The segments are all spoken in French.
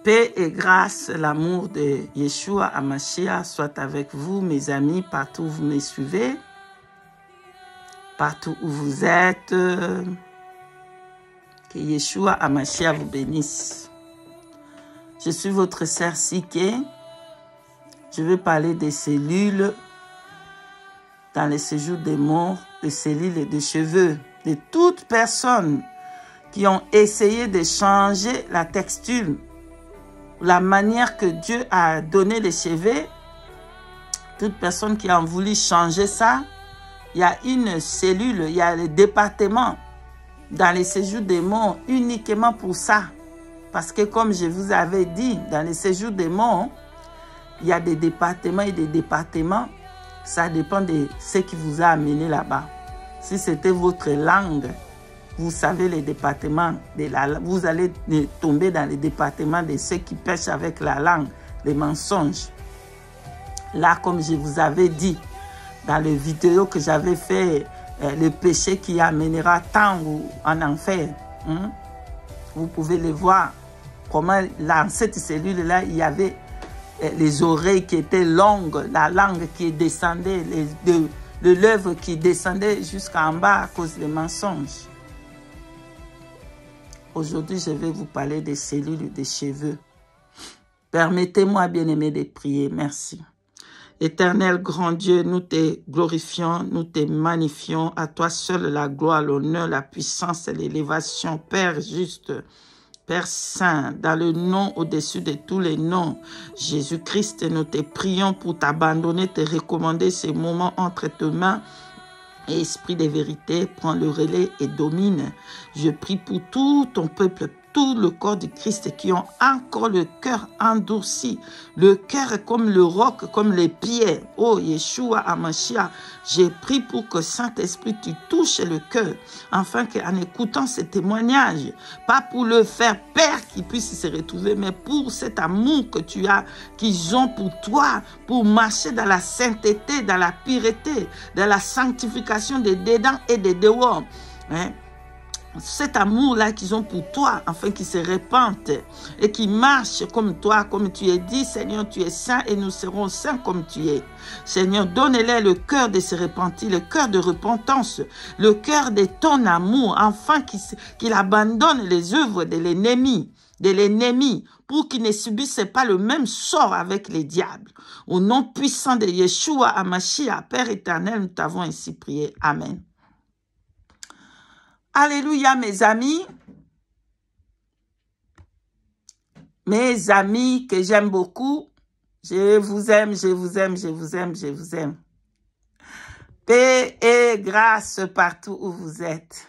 Paix et grâce, l'amour de Yeshua Hamashiach soit avec vous, mes amis, partout où vous me suivez, partout où vous êtes. Que Yeshua Hamashiach vous bénisse. Je suis votre sœur Siké. Je vais parler des cellules dans les séjours des morts, des cellules et des cheveux, de toute personne qui ont essayé de changer la texture, la manière que Dieu a donné les cheveux. Toute personne qui a voulu changer ça, il y a une cellule, il y a le département dans les séjours des morts uniquement pour ça. Parce que comme je vous avais dit, dans les séjours des morts, il y a des départements et des départements. Ça dépend de ce qui vous a amené là-bas. Si c'était votre langue, vous savez les départements de la langue. Vous allez tomber dans les départements de ceux qui pêchent avec la langue, les mensonges. Là, comme je vous avais dit, dans les vidéos que j'avais fait, le péché qui amènera tant en enfer. Vous pouvez le voir. Comment dans cette cellule-là, il y avait les oreilles qui étaient longues, la langue qui descendait, le lèvre qui descendait jusqu'en bas à cause des mensonges. Aujourd'hui, je vais vous parler des cellules des cheveux. Permettez-moi, bien-aimés, de prier. Merci. Éternel grand Dieu, nous te glorifions, nous te magnifions. À toi seul la gloire, l'honneur, la puissance et l'élévation. Père juste, Père Saint, dans le nom au-dessus de tous les noms, Jésus-Christ, nous te prions pour t'abandonner, te recommander ces moments entre tes mains. Et Esprit de vérité, prends le relais et domine. Je prie pour tout ton peuple, tout le corps du Christ qui ont encore le cœur endurci. Le cœur est comme le roc, comme les pierres. Oh, Yeshua Hamashiach, j'ai prié pour que Saint-Esprit, tu touches le cœur, afin qu'en écoutant ce témoignage, pas pour le faire Père qui puisse se retrouver, mais pour cet amour que tu as, qu'ils ont pour toi, pour marcher dans la sainteté, dans la pureté, dans la sanctification des dedans et des dehors. Cet amour-là qu'ils ont pour toi, afin qu'ils se répandent et qu'ils marchent comme toi, comme tu es dit, Seigneur, tu es saint et nous serons saints comme tu es. Seigneur, donne-leur le cœur de se repentir, le cœur de repentance, le cœur de ton amour, afin qu'ils abandonnent les œuvres de l'ennemi, pour qu'ils ne subissent pas le même sort avec les diables. Au nom puissant de Yeshua Hamashiach, Père éternel, nous t'avons ainsi prié. Amen. Alléluia, mes amis. Mes amis que j'aime beaucoup. Je vous aime, je vous aime, je vous aime, je vous aime. Paix et grâce partout où vous êtes.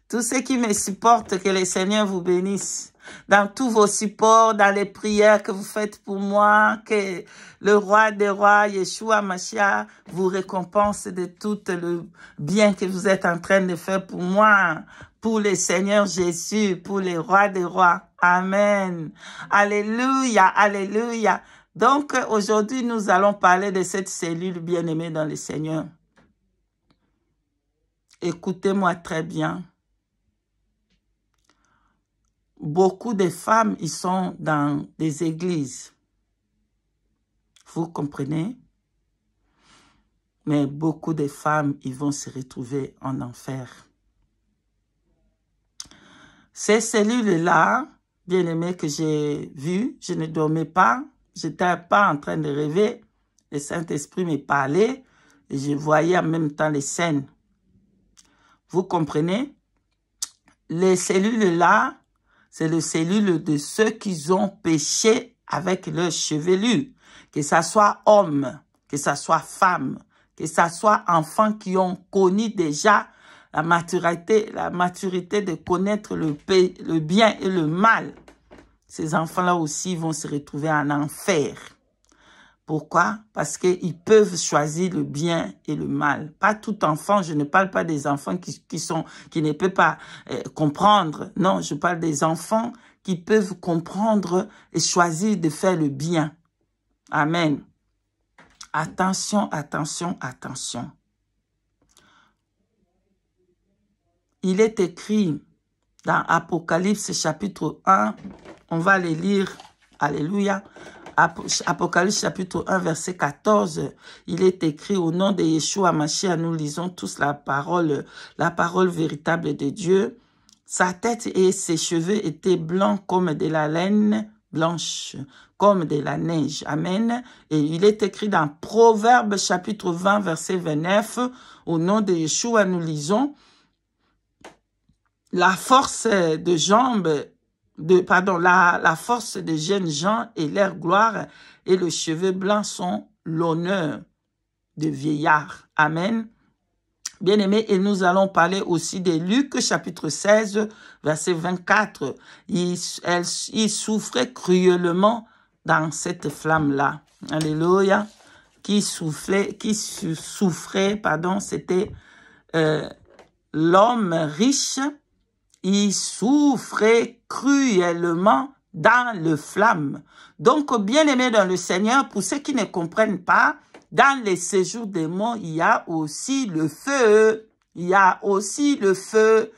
Tous ceux qui me supportent, que le Seigneur vous bénisse. Dans tous vos supports, dans les prières que vous faites pour moi, que le roi des rois, Yeshua Hamashiach, vous récompense de tout le bien que vous êtes en train de faire pour moi, pour le Seigneur Jésus, pour le roi des rois. Amen. Alléluia, alléluia. Donc, aujourd'hui, nous allons parler de cette cellule bien-aimée dans le Seigneur. Écoutez-moi très bien. Beaucoup de femmes, ils sont dans des églises. Vous comprenez? Mais beaucoup de femmes, ils vont se retrouver en enfer. Ces cellules-là, bien aimées que j'ai vues, je ne dormais pas. Je n'étais pas en train de rêver. Le Saint-Esprit me parlait et je voyais en même temps les scènes. Vous comprenez? Les cellules-là, c'est les cellules de ceux qui ont péché avec leur chevelure. Que ça soit homme, que ça soit femme, que ça soit enfants qui ont connu déjà la maturité de connaître le bien et le mal. Ces enfants-là aussi vont se retrouver en enfer. Pourquoi? Parce qu'ils peuvent choisir le bien et le mal. Pas tout enfant, je ne parle pas des enfants qui ne peuvent pas comprendre. Non, je parle des enfants qui peuvent comprendre et choisir de faire le bien. Amen. Attention, attention, attention. Il est écrit dans Apocalypse chapitre 1, on va le lire Alléluia. Apocalypse chapitre 1, verset 14. Il est écrit au nom de Yeshua Mashiach, nous lisons tous la parole véritable de Dieu. Sa tête et ses cheveux étaient blancs comme de la laine blanche, comme de la neige. Amen. Et il est écrit dans Proverbe chapitre 20, verset 29. Au nom de Yeshua, nous lisons la force de jambes, la force de jeunes gens et leur gloire et le cheveu blanc sont l'honneur de vieillard. Amen. Bien-aimés, et nous allons parler aussi de Luc chapitre 16, verset 24. Il souffrait cruellement dans cette flamme-là. Alléluia. Qui souffrait, c'était l'homme riche. Il souffrait cruellement dans le flamme. Donc, bien-aimés dans le Seigneur, pour ceux qui ne comprennent pas, dans les séjours des morts, il y a aussi le feu. Il y a aussi le feu.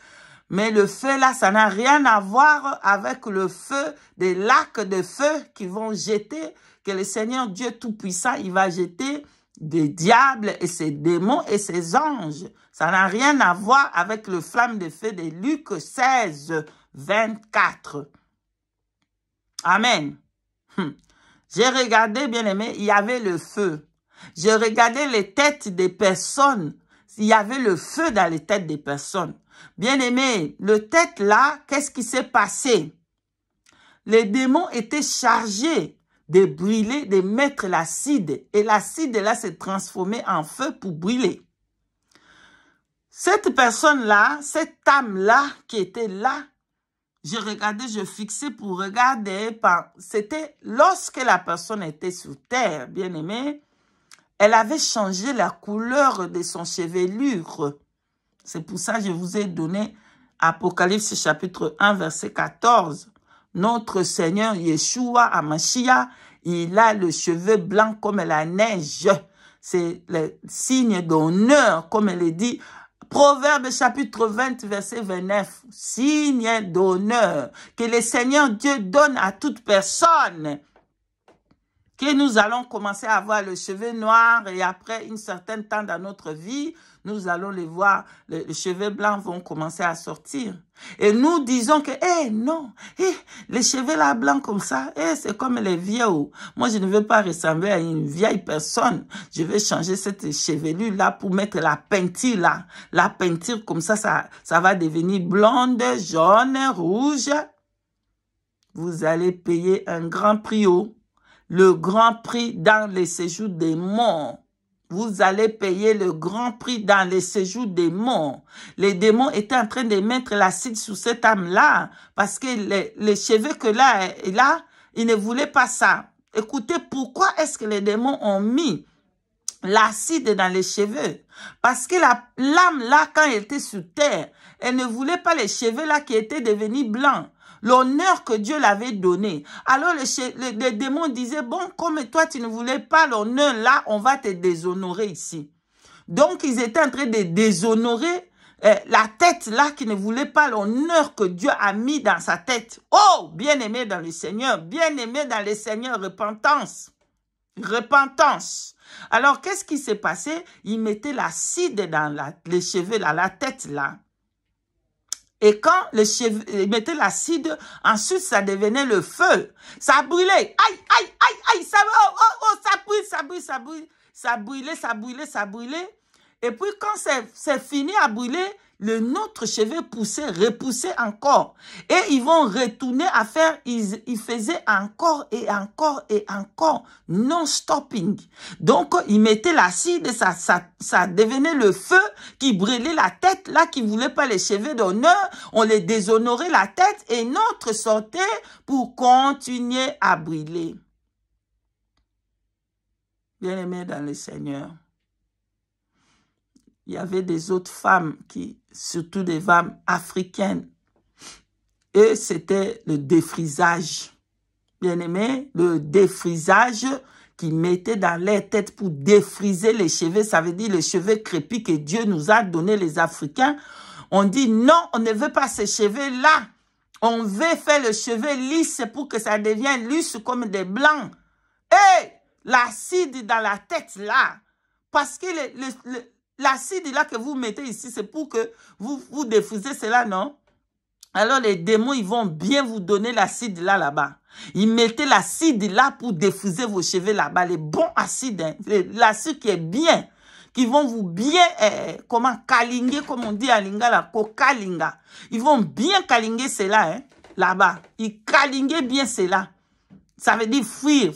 Mais le feu là, ça n'a rien à voir avec le feu des lacs de feu qui vont jeter, que le Seigneur Dieu Tout-Puissant, il va jeter des diables et ses démons et ses anges. Ça n'a rien à voir avec le flamme de feu de Luc 16, 24. Amen. J'ai regardé, bien aimé, il y avait le feu. J'ai regardé les têtes des personnes. Il y avait le feu dans les têtes des personnes. Bien aimé, le tête là, qu'est-ce qui s'est passé? Les démons étaient chargés de brûler, de mettre l'acide. Et l'acide là s'est transformé en feu pour brûler. Cette personne-là, cette âme-là qui était là, je regardais, je fixais pour regarder. C'était lorsque la personne était sur terre, bien aimé, elle avait changé la couleur de son chevelure. C'est pour ça que je vous ai donné Apocalypse chapitre 1, verset 14. Notre Seigneur Yeshua Hamashiach, il a le cheveu blanc comme la neige. C'est le signe d'honneur, comme elle est dit. Proverbe chapitre 20, verset 29. Signe d'honneur que le Seigneur Dieu donne à toute personne. Que nous allons commencer à avoir le cheveu noir et après un certain temps dans notre vie, nous allons les voir, les cheveux blancs vont commencer à sortir. Et nous disons que, non, les cheveux là blancs comme ça, c'est comme les vieux. Moi, je ne veux pas ressembler à une vieille personne. Je vais changer cette chevelure là pour mettre la peinture là. La peinture comme ça, ça va devenir blonde, jaune, rouge. Vous allez payer un grand prix le grand prix dans les séjours des morts. Vous allez payer le grand prix dans les séjours des morts. Les démons étaient en train de mettre l'acide sur cette âme-là parce que les cheveux que là, ils ne voulaient pas ça. Écoutez, pourquoi est-ce que les démons ont mis l'acide dans les cheveux? Parce que l'âme là, quand elle était sur terre, elle ne voulait pas les cheveux là qui étaient devenus blancs. L'honneur que Dieu l'avait donné. Alors les démons disaient, bon, comme toi tu ne voulais pas l'honneur là, on va te déshonorer ici. Donc ils étaient en train de déshonorer la tête là qui ne voulait pas l'honneur que Dieu a mis dans sa tête. Oh, bien-aimé dans le Seigneur, bien-aimé dans le Seigneur, repentance. Repentance. Alors qu'est-ce qui s'est passé? Ils mettaient l'acide dans les cheveux là, la tête là. Et quand ils mettaient l'acide, ensuite ça devenait le feu. Ça brûlait. Aïe, aïe, aïe, aïe. Ça brûle, ça brûle, ça brûle. Ça brûlait, ça brûlait, ça brûlait. Et puis quand c'est fini à brûler, notre cheveu repoussait encore. Et ils vont retourner à faire, ils faisaient encore et encore et encore, non-stopping. Donc, ils mettaient l'acide et ça devenait le feu qui brûlait la tête, là, qui voulait pas les cheveux d'honneur. On les déshonorait la tête et notre sortait pour continuer à brûler. Bien-aimés dans le Seigneur. Il y avait des autres femmes, surtout des femmes africaines. Et c'était le défrisage. Bien-aimé, le défrisage qu'ils mettaient dans leur tête pour défriser les cheveux. Ça veut dire les cheveux crépus que Dieu nous a donné les Africains. On dit non, on ne veut pas ces cheveux-là. On veut faire le cheveu lisse pour que ça devienne lisse comme des blancs. Et l'acide dans la tête là, parce que l'acide là que vous mettez ici, c'est pour que vous diffusez cela, non? Alors les démons, ils vont bien vous donner l'acide là-bas. Ils mettaient l'acide là pour diffuser vos cheveux là-bas. Les bons acides, hein, l'acide qui est bien, qui vont vous bien, comment, kalinguer, comme on dit à Lingala, kokalinga. Ils vont bien kalinguer cela, hein, là-bas. Ils kalinguer bien cela. Ça veut dire fuir.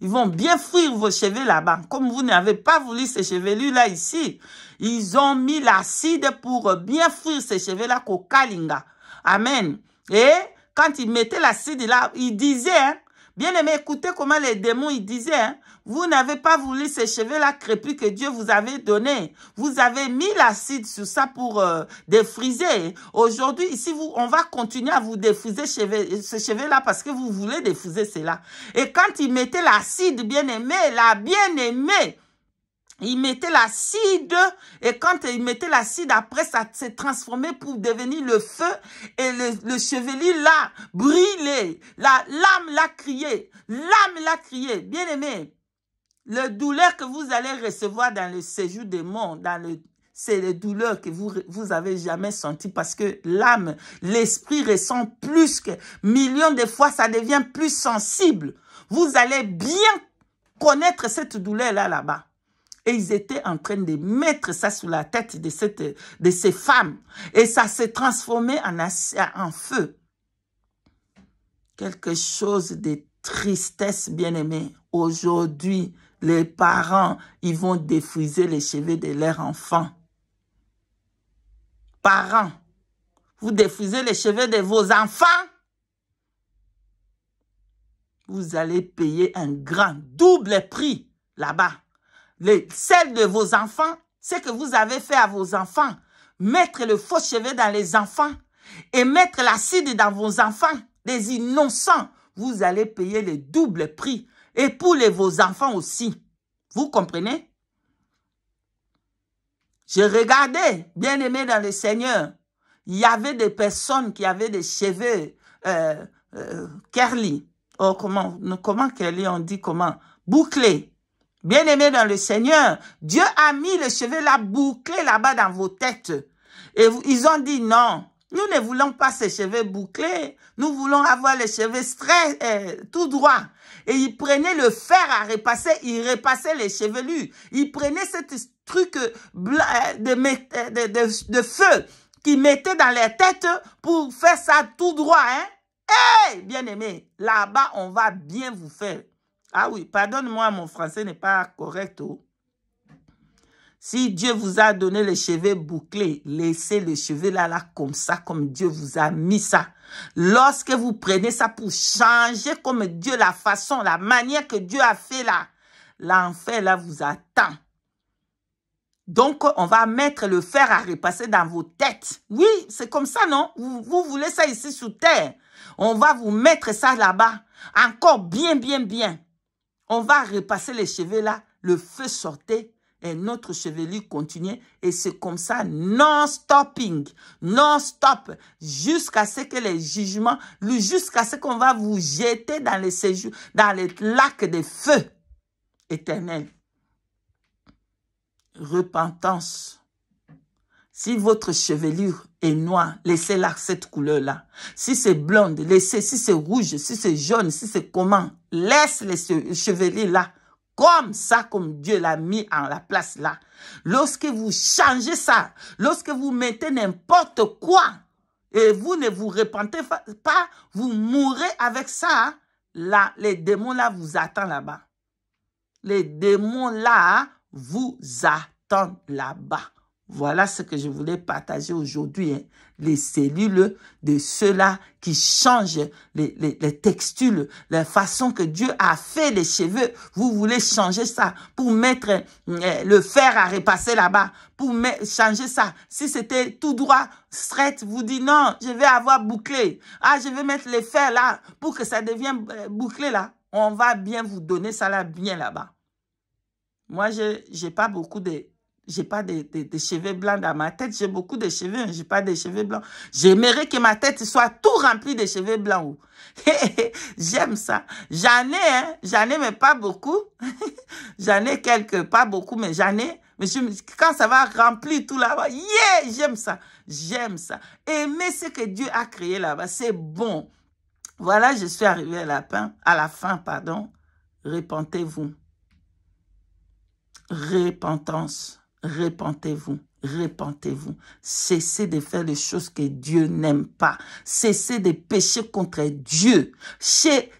Ils vont bien fuir vos cheveux là-bas. Comme vous n'avez pas voulu ces chevelus-là ici, ils ont mis l'acide pour bien fuir ces cheveux-là qu'au Kalinga. Amen. Et quand ils mettaient l'acide là, ils disaient, hein, bien aimé, écoutez comment les démons, ils disaient, hein, vous n'avez pas voulu ces cheveux-là crépus que Dieu vous avait donnés. Vous avez mis l'acide sur ça pour défriser. Aujourd'hui, ici, on va continuer à vous défriser ces cheveux-là parce que vous voulez défriser cela. Et quand ils mettaient l'acide, bien-aimé, il mettait l'acide et quand il mettait l'acide, après, ça s'est transformé pour devenir le feu et le chevelu là, brûlé. La lame l'a crié. Bien aimé, le douleur que vous allez recevoir dans le séjour des morts, c'est les douleurs que vous avez jamais senties parce que l'âme, l'esprit ressent plus que millions de fois, ça devient plus sensible. Vous allez bien connaître cette douleur-là, là-bas. Et ils étaient en train de mettre ça sur la tête de ces femmes. Et ça s'est transformé en feu. Quelque chose de tristesse, bien-aimé. Aujourd'hui, les parents, ils vont défriser les cheveux de leurs enfants. Parents, vous défrisez les cheveux de vos enfants. Vous allez payer un grand double prix là-bas. Celle de vos enfants, ce que vous avez fait à vos enfants, mettre le faux cheveu dans les enfants et mettre l'acide dans vos enfants, des innocents, vous allez payer le double prix. Et pour vos enfants aussi. Vous comprenez? Je regardais, bien aimé dans le Seigneur, il y avait des personnes qui avaient des cheveux curly. Oh, comment curly, on dit comment? Bouclés. Bien-aimés dans le Seigneur, Dieu a mis les cheveux là bouclés là-bas dans vos têtes. Et ils ont dit non, nous ne voulons pas ces cheveux bouclés, nous voulons avoir les cheveux tout droits. Et ils prenaient le fer à repasser, ils repassaient les chevelus. Ils prenaient ce truc de feu qu'ils mettaient dans les têtes pour faire ça tout droit. Hein? Hey, bien-aimés, là-bas, on va bien vous faire. Ah oui, pardonne-moi, mon français n'est pas correct. Oh. Si Dieu vous a donné les cheveux bouclés, laissez les cheveux là comme ça, comme Dieu vous a mis ça. Lorsque vous prenez ça pour changer comme Dieu, la façon, la manière que Dieu a fait là, l'enfer là vous attend. Donc, on va mettre le fer à repasser dans vos têtes. Oui, c'est comme ça, non? Vous voulez ça ici sous terre. On va vous mettre ça là-bas. Encore bien. On va repasser les cheveux là, le feu sortait et notre chevelu continuait. Et c'est comme ça, non-stopping, non-stop, jusqu'à ce que les jugements, jusqu'à ce qu'on va vous jeter dans les séjours, dans les lacs de feu éternel. Repentance. Si votre chevelure est noire, laissez-la cette couleur-là. Si c'est blonde, laissez. Si c'est rouge, si c'est jaune, si c'est comment, laisse les chevelures là. Comme ça, comme Dieu l'a mis en la place là. Lorsque vous changez ça, lorsque vous mettez n'importe quoi, et vous ne vous repentez pas, vous mourrez avec ça, là, les démons là vous attendent là-bas. Les démons là vous attendent là-bas. Voilà ce que je voulais partager aujourd'hui. Hein. Les cellules de ceux-là qui changent les textures, la façon que Dieu a fait les cheveux. Vous voulez changer ça pour mettre le fer à repasser là-bas, pour changer ça. Si c'était tout droit, straight, vous dites non, je vais avoir bouclé. Ah, je vais mettre les fers là pour que ça devienne bouclé là. On va bien vous donner ça là, bien là-bas. Moi, j'ai pas beaucoup de J'ai pas de cheveux blancs dans ma tête. J'ai beaucoup de cheveux, mais j'ai pas de cheveux blancs. J'aimerais que ma tête soit tout remplie de cheveux blancs. J'aime ça. J'en ai, hein. J'en ai, mais pas beaucoup. J'en ai quelques, pas beaucoup, mais j'en ai. Mais quand ça va remplir tout là-bas, yeah, j'aime ça. J'aime ça. Aimer ce que Dieu a créé là-bas, c'est bon. Voilà, je suis arrivé à la fin, pardon. Repentez-vous. Repentance. Repentez-vous. Repentez-vous. Cessez de faire les choses que Dieu n'aime pas. Cessez de pécher contre Dieu. Cessez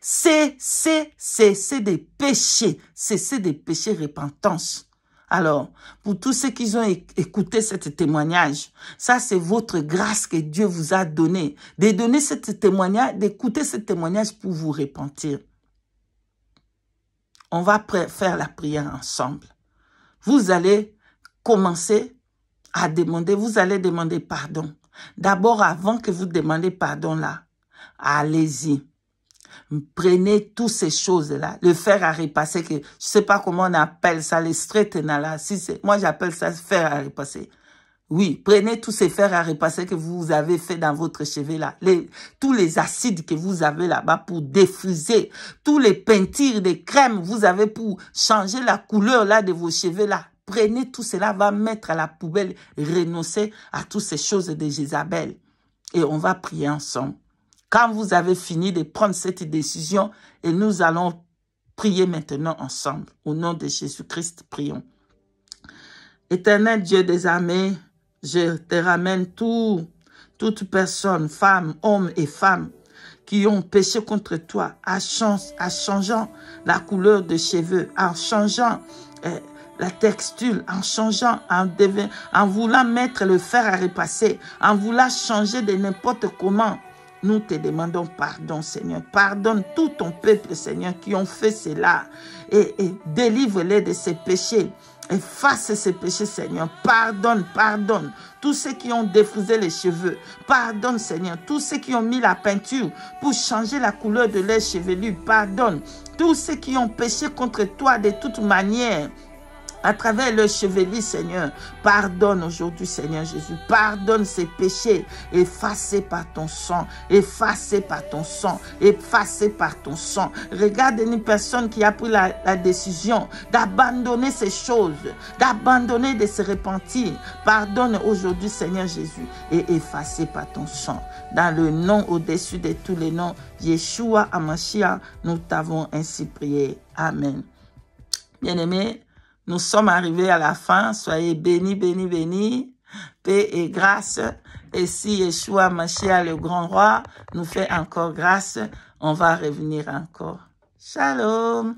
de pécher. Cessez de pécher, repentance. Alors, pour tous ceux qui ont écouté ce témoignage, ça c'est votre grâce que Dieu vous a donnée. De donner ce témoignage, d'écouter ce témoignage pour vous repentir. On va faire la prière ensemble. Vous allez commencer à demander, vous allez demander pardon. D'abord, avant que vous demandiez pardon là, allez-y. Prenez toutes ces choses-là, le fer à repasser, que je sais pas comment on appelle ça, les straightener là. Moi, j'appelle ça fer à repasser. Oui, prenez tous ces fers à repasser que vous avez fait dans votre cheveux là, tous les acides que vous avez là-bas pour défriser, tous les peintures, des crèmes vous avez pour changer la couleur là de vos cheveux là. Prenez tout cela, va mettre à la poubelle, renoncer à toutes ces choses de Jézabel. Et on va prier ensemble. Quand vous avez fini de prendre cette décision, et nous allons prier maintenant ensemble. Au nom de Jésus-Christ, prions. Éternel Dieu des armées, je te ramène toute personne, femmes, hommes et femmes, qui ont péché contre toi, en changeant la couleur de cheveux, en changeant la texture, en changeant, en voulant mettre le fer à repasser, en voulant changer de n'importe comment. Nous te demandons pardon, Seigneur. Pardonne tout ton peuple, Seigneur, qui ont fait cela. Et délivre-les de ces péchés. Efface ces péchés, Seigneur. Pardonne, pardonne. Tous ceux qui ont défrisé les cheveux. Pardonne, Seigneur. Tous ceux qui ont mis la peinture pour changer la couleur de leurs chevelures. Pardonne. Tous ceux qui ont péché contre toi de toute manière. À travers le chevelu, Seigneur, pardonne aujourd'hui, Seigneur Jésus. Pardonne ces péchés, effacés par ton sang, effacés par ton sang, effacés par ton sang. Regarde une personne qui a pris la décision d'abandonner ces choses, d'abandonner, de se repentir. Pardonne aujourd'hui, Seigneur Jésus, et effacé par ton sang. Dans le nom au-dessus de tous les noms, Yeshua Hamashiach, nous t'avons ainsi prié. Amen. Bien-aimés, nous sommes arrivés à la fin. Soyez bénis, bénis, bénis. Paix et grâce. Et si Yeshua Mashiach, le grand roi, nous fait encore grâce, on va revenir encore. Shalom.